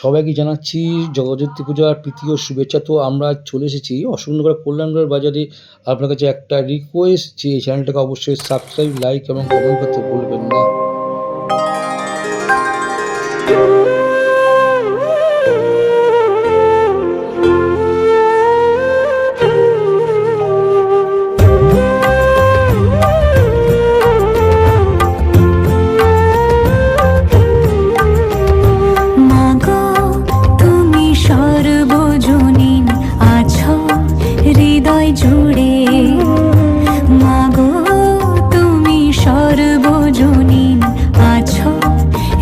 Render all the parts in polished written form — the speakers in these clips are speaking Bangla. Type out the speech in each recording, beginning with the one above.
সবাইকে জানাচ্ছি জগদ্ধাত্রী পূজার প্রীতি ও শুভেচ্ছা। তো আমরা আজ চলে এসেছি অশোকনগর কল্যাণগড় বাজারে। আপনার কাছে একটা রিকোয়েস্ট যে এই চ্যানেলটাকে অবশ্যই সাবস্ক্রাইব, লাইক এবং কমেন্ট করতে ভুলবেন না। জুড়ে মাগো তুমি সর্বজনীন আছো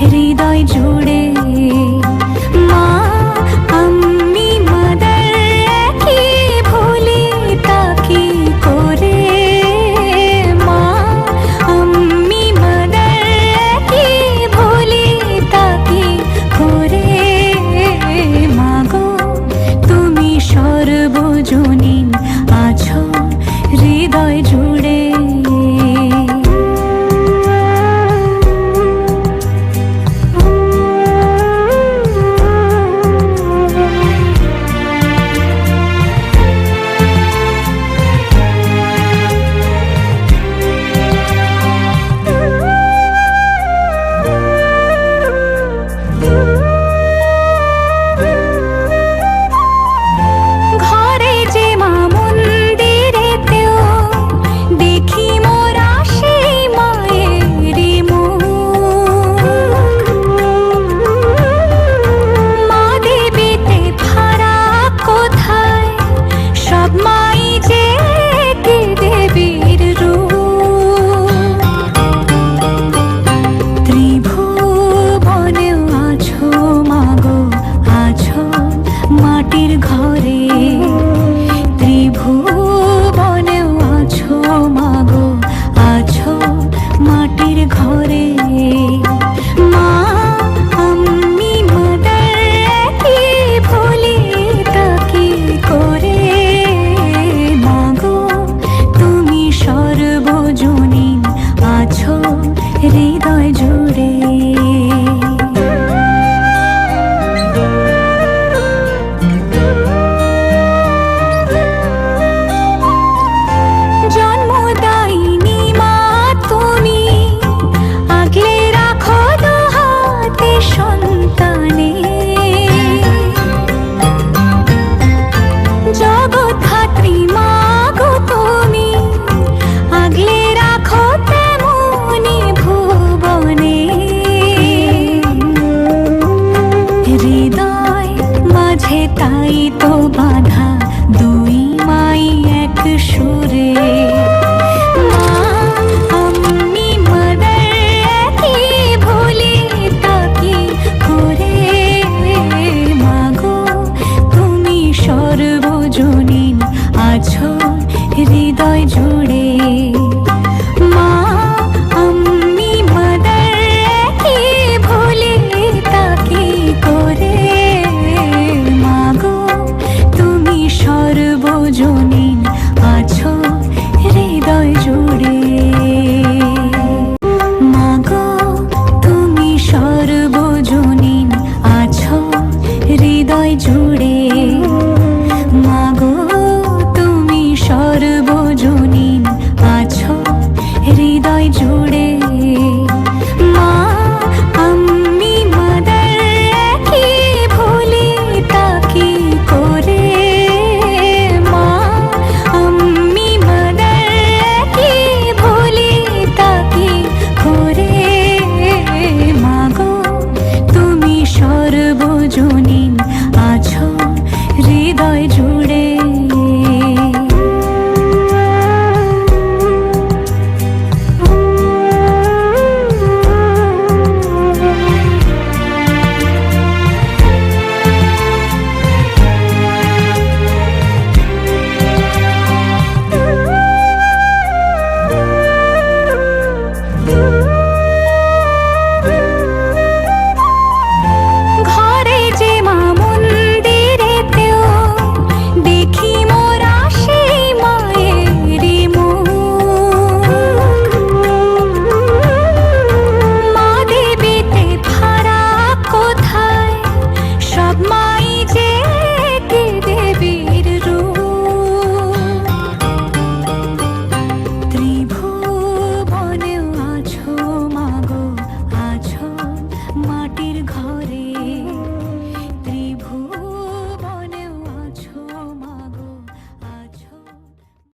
হৃদয় জুড়ে। মা আমি মাদার কি ভুলি তাকি করে, মা আমি মাদার কি ভুলি তাকি করে। মাগো তুমি সর্বজনীন আছো হৃদয় জুড়ে। হৃদয় জুড়ে জন্মদায়িনী মা তুমি, আগলে রাখো দুহাতে সন্তানে। জগৎধাত্রী মা গো তুমি, আগলে রাখো তেমনি ভুবনে। হৃদয় মাঝে তাই তো বাঁধা দুই মাই এক সুরে। মা আমি মাদার কি ভুলি তাকি করে। মাগো তুমি সর্বজনীন আছো হৃদয় জুড়ে। মা আমি মাদার কি ভুলি তাকি করে। মাগো তুমি সর্বজনীন আছো হৃদয় জুড়ে। মাগো তুমি সর্বজনীন আছো হৃদয় জুড়ে।